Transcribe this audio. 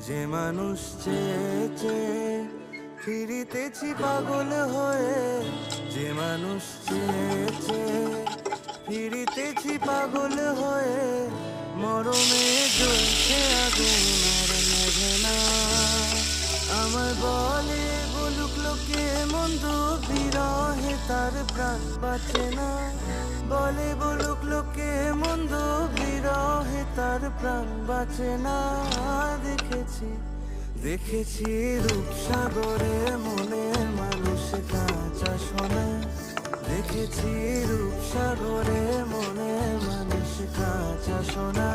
যে মানুষ চেয়ে চেয়ে ফিরিতেছি পাগল হয়ে, যে মানুষ চেয়ে চেয়ে ফিরিতেছি পাগল হয়ে, মরমে জ্বলছে আগুন আর নেভে না। আমার বলে বলুক লোকে মন্দ, বিরহে তার প্রাণ বাঁচে না। বলে বলুক লোকে মন্দ, বিরহে তার প্রাণ বাঁচে না। দেখেছি দেখেছি রূপসাগরে মনে মানুষ কাঁচা সোনা। দেখেছি রূপসাগরে মনে মানুষ কাঁচা সোনা।